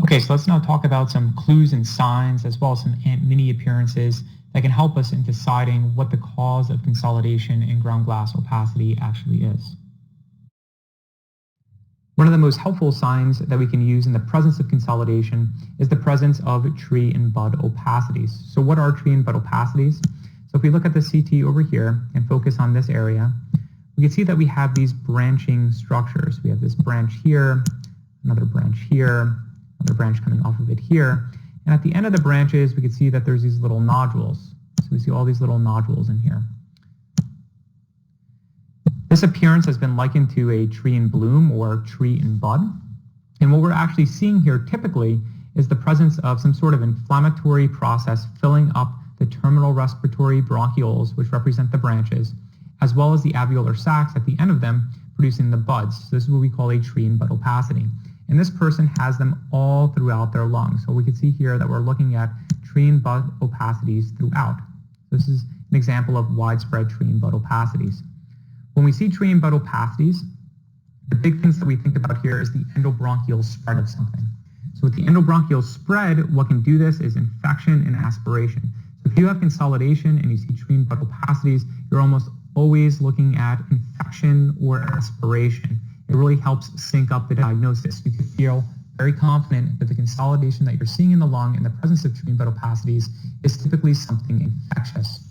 Okay, so let's now talk about some clues and signs as well as some mini appearances that can help us in deciding what the cause of consolidation in ground glass opacity actually is. One of the most helpful signs that we can use in the presence of consolidation is the presence of tree and bud opacities. So what are tree and bud opacities? So if we look at the CT over here and focus on this area, we can see that we have these branching structures. We have this branch here, another branch here, another branch coming off of it here. And at the end of the branches, we can see that there's these little nodules. So we see all these little nodules in here. This appearance has been likened to a tree in bloom or tree in bud. And what we're actually seeing here typically is the presence of some sort of inflammatory process filling up the terminal respiratory bronchioles, which represent the branches, as well as the alveolar sacs at the end of them producing the buds. So this is what we call a tree and bud opacity. And this person has them all throughout their lungs. So we can see here that we're looking at tree and bud opacities throughout. This is an example of widespread tree and bud opacities. When we see tree and bud opacities, the big things that we think about here is the endobronchial spread of something. So with the endobronchial spread, what can do this is infection and aspiration. So if you have consolidation and you see tree and bud opacities, you're almost always looking at infection or aspiration. It really helps sync up the diagnosis. You can feel very confident that the consolidation that you're seeing in the lung in the presence of tree and bud opacities is typically something infectious.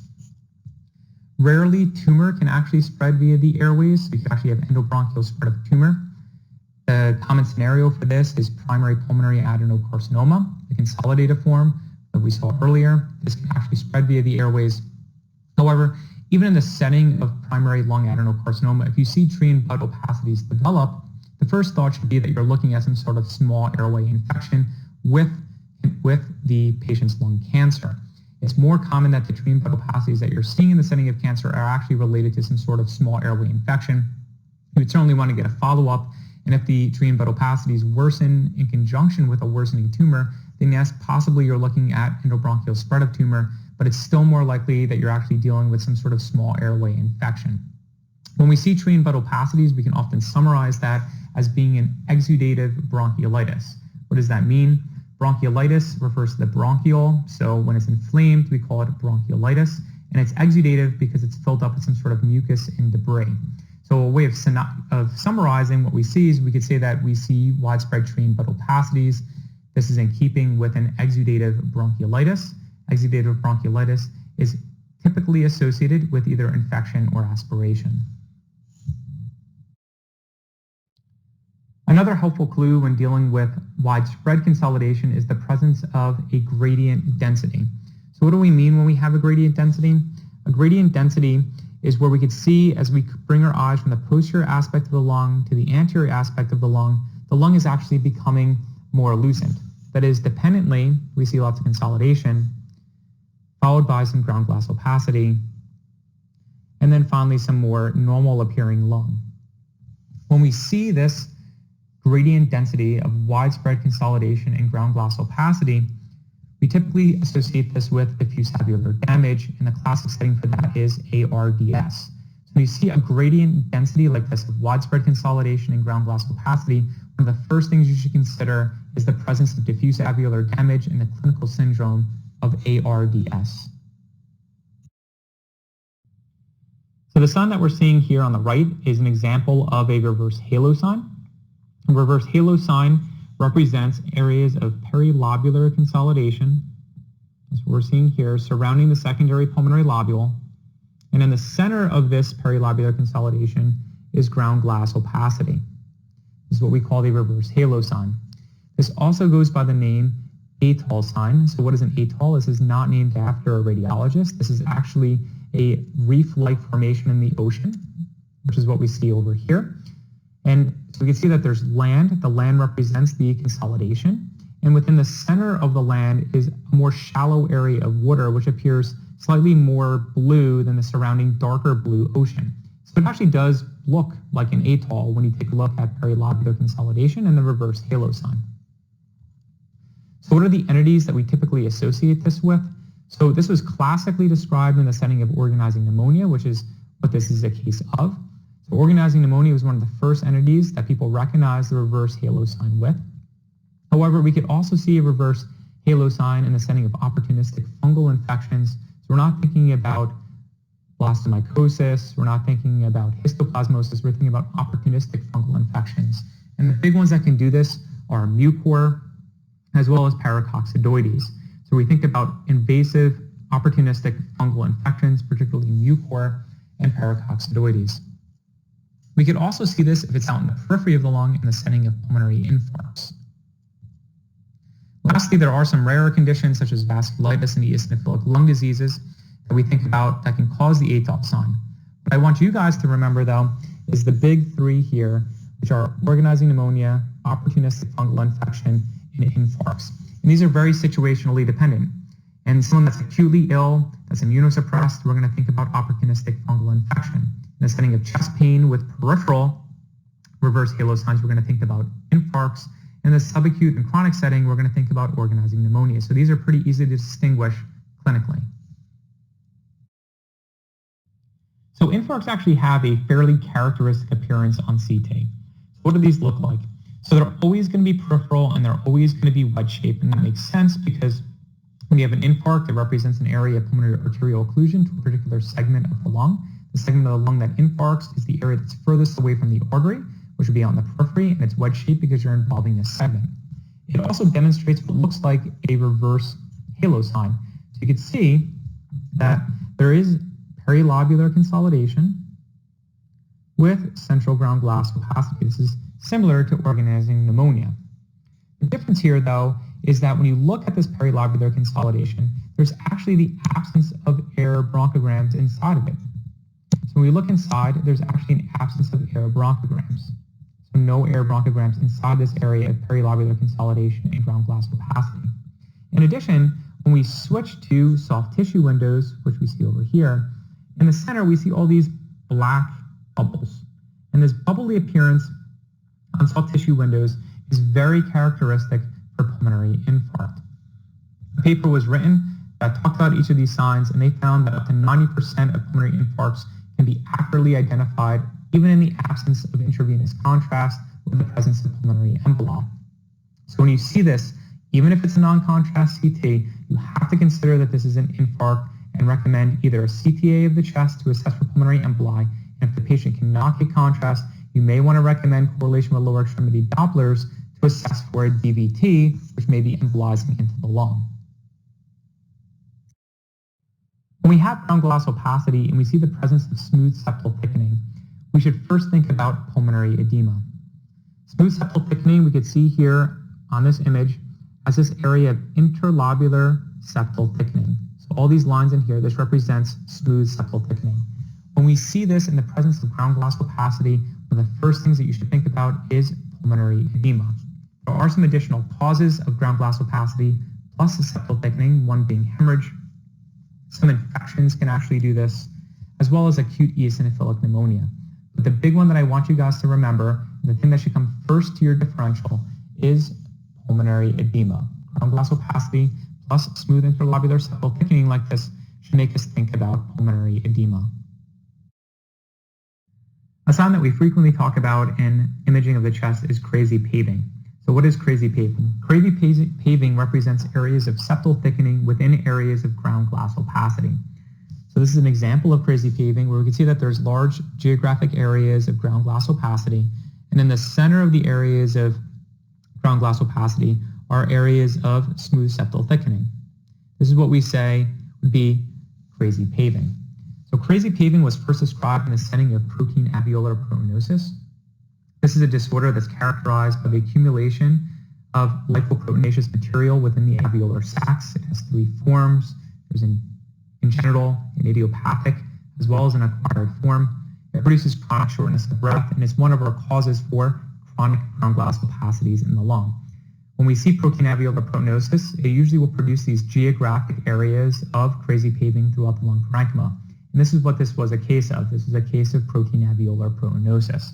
Rarely, tumor can actually spread via the airways. So you can actually have endobronchial spread of tumor. The common scenario for this is primary pulmonary adenocarcinoma, the consolidated form that we saw earlier. This can actually spread via the airways. However, even in the setting of primary lung adenocarcinoma, if you see tree and bud opacities develop, the first thought should be that you're looking at some sort of small airway infection with the patient's lung cancer. It's more common that the tree and bud opacities that you're seeing in the setting of cancer are actually related to some sort of small airway infection. You would certainly want to get a follow-up, and if the tree and bud opacities worsen in conjunction with a worsening tumor, then yes, possibly you're looking at endobronchial spread of tumor, but it's still more likely that you're actually dealing with some sort of small airway infection. When we see tree and bud opacities, we can often summarize that as being an exudative bronchiolitis. What does that mean? Bronchiolitis refers to the bronchiole, so when it's inflamed, we call it bronchiolitis, and it's exudative because it's filled up with some sort of mucus and debris. So a way of summarizing what we see is we could say that we see widespread tree and bud opacities. This is in keeping with an exudative bronchiolitis. Exudative bronchiolitis is typically associated with either infection or aspiration. Another helpful clue when dealing with widespread consolidation is the presence of a gradient density. So what do we mean when we have a gradient density? A gradient density is where we could see as we bring our eyes from the posterior aspect of the lung to the anterior aspect of the lung is actually becoming more lucent. That is, dependently, we see lots of consolidation, followed by some ground glass opacity, and then finally some more normal appearing lung. When we see this gradient density of widespread consolidation and ground glass opacity, we typically associate this with diffuse alveolar damage, and the classic setting for that is ARDS. So when you see a gradient density like this of widespread consolidation and ground glass opacity, one of the first things you should consider is the presence of diffuse alveolar damage and the clinical syndrome of ARDS. So the sign that we're seeing here on the right is an example of a reverse halo sign. A reverse halo sign represents areas of perilobular consolidation, as we're seeing here, surrounding the secondary pulmonary lobule. And in the center of this perilobular consolidation is ground glass opacity. This is what we call the reverse halo sign. This also goes by the name atoll sign. So what is an atoll? This is not named after a radiologist. This is actually a reef-like formation in the ocean, which is what we see over here. And so we can see that there's land. The land represents the consolidation. And within the center of the land is a more shallow area of water, which appears slightly more blue than the surrounding darker blue ocean. So it actually does look like an atoll when you take a look at perilobular consolidation and the reverse halo sign. So what are the entities that we typically associate this with? So this was classically described in the setting of organizing pneumonia, which is what this is a case of. So organizing pneumonia was one of the first entities that people recognized the reverse halo sign with. However, we could also see a reverse halo sign in the setting of opportunistic fungal infections. So we're not thinking about blastomycosis, we're not thinking about histoplasmosis, we're thinking about opportunistic fungal infections. And the big ones that can do this are mucor, as well as paracoccidoides. So we think about invasive, opportunistic fungal infections, particularly mucor and paracoccidoides. We could also see this if it's out in the periphery of the lung in the setting of pulmonary infarcts. Lastly, there are some rarer conditions such as vasculitis and eosinophilic lung diseases that we think about that can cause the ATOF sign. What I want you guys to remember, though, is the big three here, which are organizing pneumonia, opportunistic fungal infection, and infarcts. And these are very situationally dependent. And someone that's acutely ill, that's immunosuppressed, we're going to think about opportunistic fungal infection. In the setting of chest pain with peripheral reverse halo signs, we're going to think about infarcts. In the subacute and chronic setting, we're going to think about organizing pneumonia. So these are pretty easy to distinguish clinically. So infarcts actually have a fairly characteristic appearance on CT. So what do these look like? So they're always going to be peripheral and they're always going to be wedge-shaped, and that makes sense because when you have an infarct, it represents an area of pulmonary arterial occlusion to a particular segment of the lung. The segment of the lung that infarcts is the area that's furthest away from the artery, which would be on the periphery, and it's wedge-shaped because you're involving this segment. It also demonstrates what looks like a reverse halo sign. So you can see that there is perilobular consolidation with central ground glass opacity. This is similar to organizing pneumonia. The difference here, though, is that when you look at this perilobular consolidation, there's actually the absence of air bronchograms inside of it. So when we look inside, there's actually an absence of air bronchograms. So no air bronchograms inside this area of perilobular consolidation and ground glass opacity. In addition, when we switch to soft tissue windows, which we see over here, in the center we see all these black bubbles. And this bubbly appearance on soft tissue windows is very characteristic for pulmonary infarct. A paper was written that talked about each of these signs, and they found that up to 90% of pulmonary infarcts can be accurately identified even in the absence of intravenous contrast with the presence of pulmonary emboli. So when you see this, even if it's a non-contrast CT, you have to consider that this is an infarct and recommend either a CTA of the chest to assess for pulmonary emboli, and if the patient cannot get contrast, you may want to recommend correlation with lower extremity Dopplers to assess for a DVT, which may be embolizing into the lung. When we have ground glass opacity and we see the presence of smooth septal thickening, we should first think about pulmonary edema. Smooth septal thickening we could see here on this image as this area of interlobular septal thickening. So all these lines in here, this represents smooth septal thickening. When we see this in the presence of ground glass opacity, one of the first things that you should think about is pulmonary edema. There are some additional causes of ground glass opacity plus the septal thickening, one being hemorrhage. Some infections can actually do this, as well as acute eosinophilic pneumonia. But the big one that I want you guys to remember, the thing that should come first to your differential, is pulmonary edema. Ground glass opacity plus smooth interlobular septal thickening like this should make us think about pulmonary edema. A sign that we frequently talk about in imaging of the chest is crazy paving. So what is crazy paving? Crazy paving represents areas of septal thickening within areas of ground glass opacity. So this is an example of crazy paving where we can see that there's large geographic areas of ground glass opacity, and in the center of the areas of ground glass opacity are areas of smooth septal thickening. This is what we say would be crazy paving. So crazy paving was first described in the setting of protein alveolar proteinosis. This is a disorder that's characterized by the accumulation of lipoproteinaceous material within the alveolar sacs. It has three forms. There's an congenital, an idiopathic, as well as an acquired form. It produces chronic shortness of breath, and it's one of our causes for chronic ground glass opacities in the lung. When we see protein alveolar proteinosis, it usually will produce these geographic areas of crazy paving throughout the lung parenchyma. And this is what this was a case of. This is a case of protein alveolar proteinosis.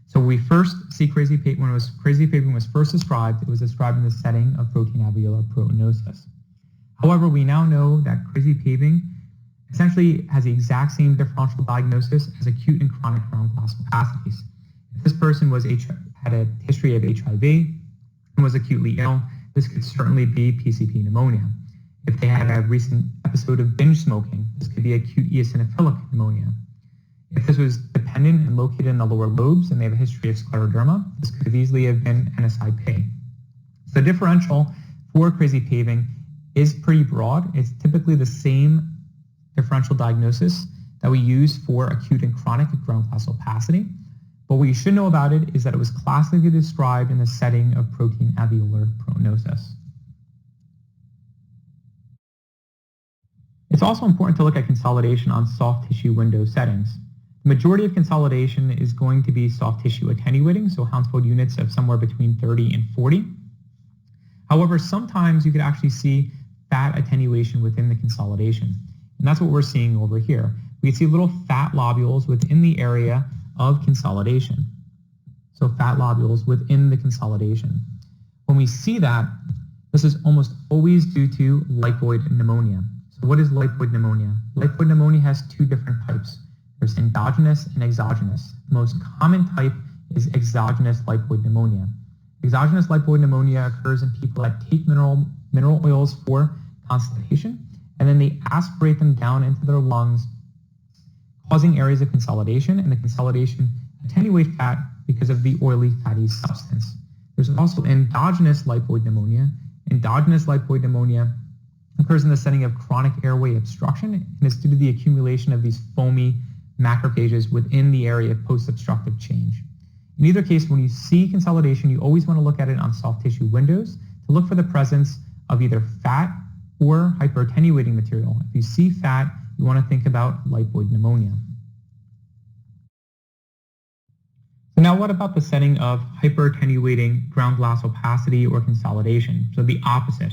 So we first see crazy paving, when crazy paving was first described, it was described in the setting of protein alveolar proteinosis. However, we now know that crazy paving essentially has the exact same differential diagnosis as acute and chronic ground glass opacities. If this person had a history of HIV and was acutely ill, this could certainly be PCP pneumonia. If they had a recent episode of binge smoking, this could be acute eosinophilic pneumonia. If this was dependent and located in the lower lobes and they have a history of scleroderma, this could easily have been NSIP. So the differential for crazy paving is pretty broad. It's typically the same differential diagnosis that we use for acute and chronic ground glass opacity. But what you should know about it is that it was classically described in the setting of protein alveolar proteinosis. It's also important to look at consolidation on soft tissue window settings. The majority of consolidation is going to be soft tissue attenuating, so Hounsfield units of somewhere between 30 and 40. However, sometimes you could actually see fat attenuation within the consolidation. And that's what we're seeing over here. We can see little fat lobules within the area of consolidation. So fat lobules within the consolidation. When we see that, this is almost always due to lipoid pneumonia. So what is lipoid pneumonia? Lipoid pneumonia has two different types. There's endogenous and exogenous. The most common type is exogenous lipoid pneumonia. Exogenous lipoid pneumonia occurs in people that take mineral oils for constipation, and then they aspirate them down into their lungs, causing areas of consolidation, and the consolidation attenuate fat because of the oily fatty substance. There's also endogenous lipoid pneumonia. Endogenous lipoid pneumonia occurs in the setting of chronic airway obstruction, and it's due to the accumulation of these foamy macrophages within the area of post-obstructive change. In either case, when you see consolidation, you always want to look at it on soft tissue windows to look for the presence of either fat or hyperattenuating material. If you see fat, you want to think about lipoid pneumonia. So now what about the setting of hyperattenuating ground glass opacity or consolidation? So the opposite.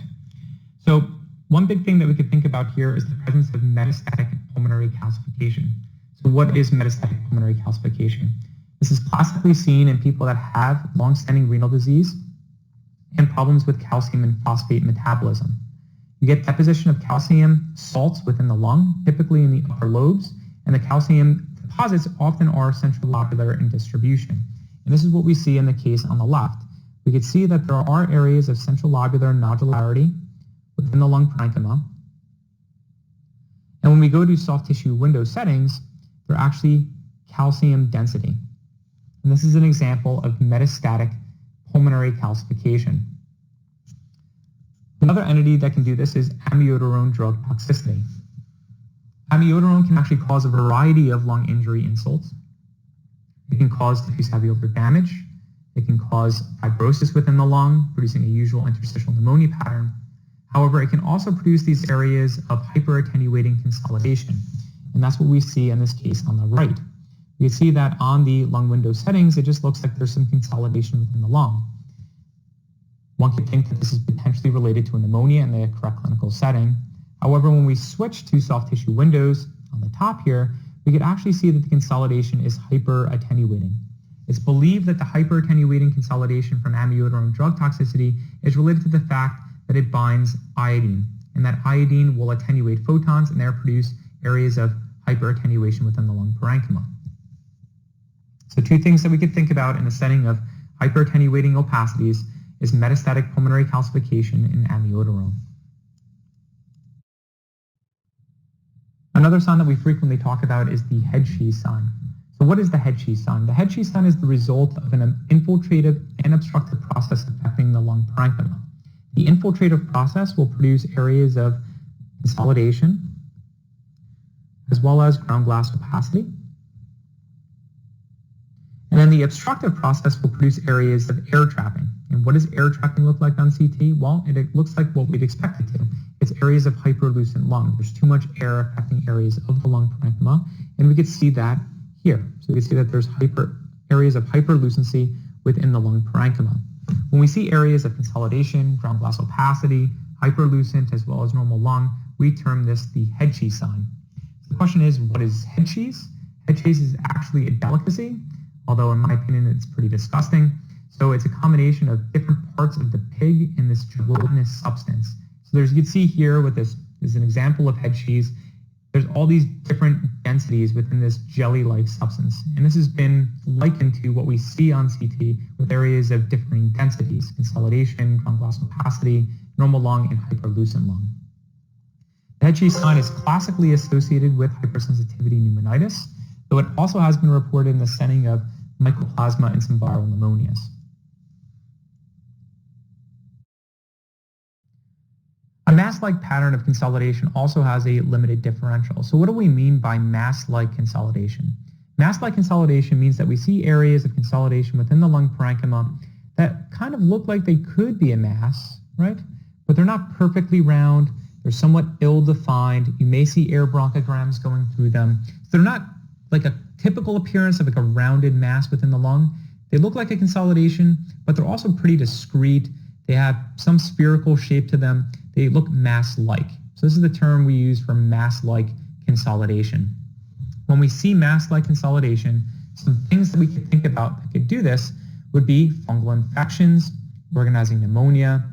So one big thing that we could think about here is the presence of metastatic pulmonary calcification. So what is metastatic pulmonary calcification? This is classically seen in people that have long-standing renal disease and problems with calcium and phosphate metabolism. You get deposition of calcium salts within the lung, typically in the upper lobes, and the calcium deposits often are centrilobular in distribution. And this is what we see in the case on the left. We can see that there are areas of centrilobular nodularity within the lung parenchyma. And when we go to soft tissue window settings, they're actually calcium density. And this is an example of metastatic pulmonary calcification. Another entity that can do this is amiodarone drug toxicity. Amiodarone can actually cause a variety of lung injury insults. It can cause diffuse alveolar damage. It can cause fibrosis within the lung, producing a usual interstitial pneumonia pattern. However, it can also produce these areas of hyperattenuating consolidation. And that's what we see in this case on the right. We can see that on the lung window settings, it just looks like there's some consolidation within the lung. One could think that this is potentially related to a pneumonia in the correct clinical setting. However, when we switch to soft tissue windows on the top here, we could actually see that the consolidation is hyperattenuating. It's believed that the hyperattenuating consolidation from amiodarone drug toxicity is related to the fact that it binds iodine, and that iodine will attenuate photons and there produce areas of hyperattenuation within the lung parenchyma. So two things that we could think about in the setting of hyperattenuating opacities is metastatic pulmonary calcification and amiodarone. Another sign that we frequently talk about is the Headcheese sign. So what is the Headcheese sign? The Headcheese sign is the result of an infiltrative and obstructive process affecting the lung parenchyma. The infiltrative process will produce areas of consolidation as well as ground glass opacity. And then the obstructive process will produce areas of air trapping. And what does air trapping look like on CT? Well, it looks like what we'd expect it to. It's areas of hyperlucent lung. There's too much air affecting areas of the lung parenchyma, and we could see that here. So we can see that there's areas of hyperlucency within the lung parenchyma. When we see areas of consolidation, ground glass opacity, hyperlucent, as well as normal lung, we term this the Headcheese sign. So the question is, what is Headcheese? Headcheese is actually a delicacy, although in my opinion it's pretty disgusting. So it's a combination of different parts of the pig in this gelatinous substance. So you can see here with this is an example of Headcheese. there's all these different densities within this jelly-like substance. And this has been likened to what we see on CT with areas of differing densities: consolidation, ground glass opacity, normal lung, and hyperlucent lung. The Headcheese sign is classically associated with hypersensitivity pneumonitis, though it also has been reported in the setting of mycoplasma and some viral pneumonias. A Masslike pattern of consolidation also has a limited differential. So what do we mean by Masslike consolidation? Masslike consolidation means that we see areas of consolidation within the lung parenchyma that kind of look like they could be a mass, right? But they're not perfectly round. They're somewhat ill-defined. You may see air bronchograms going through them. So they're not like a typical appearance of like a rounded mass within the lung. They look like a consolidation, but they're also pretty discrete. They have some spherical shape to them. They look mass-like. So this is the term we use for mass-like consolidation. When we see mass-like consolidation, some things that we could think about that could do this would be fungal infections, organizing pneumonia,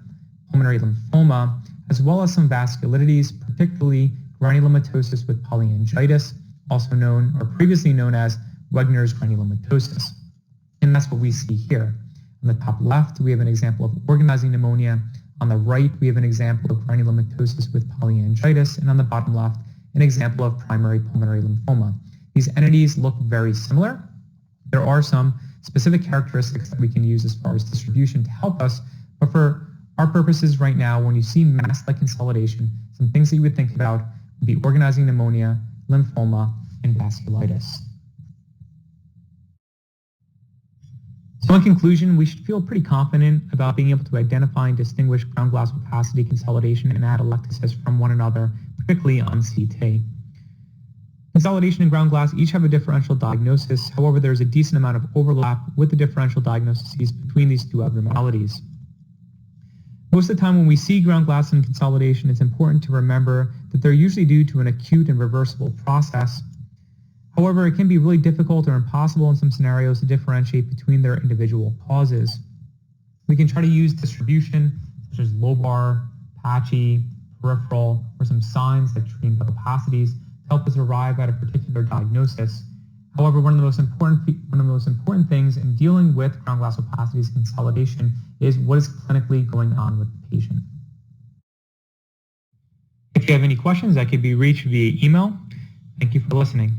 pulmonary lymphoma, as well as some vasculitides, particularly granulomatosis with polyangiitis, also known or previously known as Wegener's granulomatosis. And that's what we see here. On the top left, we have an example of organizing pneumonia. On the right, we have an example of granulomatosis with polyangiitis, and on the bottom left, an example of primary pulmonary lymphoma. These entities look very similar. There are some specific characteristics that we can use as far as distribution to help us, but for our purposes right now, when you see mass-like consolidation, some things that you would think about would be organizing pneumonia, lymphoma, and vasculitis. So in conclusion, we should feel pretty confident about being able to identify and distinguish ground glass opacity consolidation and atelectasis from one another, particularly on CT. Consolidation and ground glass each have a differential diagnosis. However, there's a decent amount of overlap with the differential diagnoses between these two abnormalities. Most of the time when we see ground glass and consolidation, it's important to remember that they're usually due to an acute and reversible process. However, it can be really difficult or impossible in some scenarios to differentiate between their individual causes. We can try to use distribution, such as lobar, patchy, peripheral, or some signs like tree and bud opacities to help us arrive at a particular diagnosis. However, one of the most important things in dealing with ground glass opacities consolidation is what is clinically going on with the patient. If you have any questions, I can be reached via email. Thank you for listening.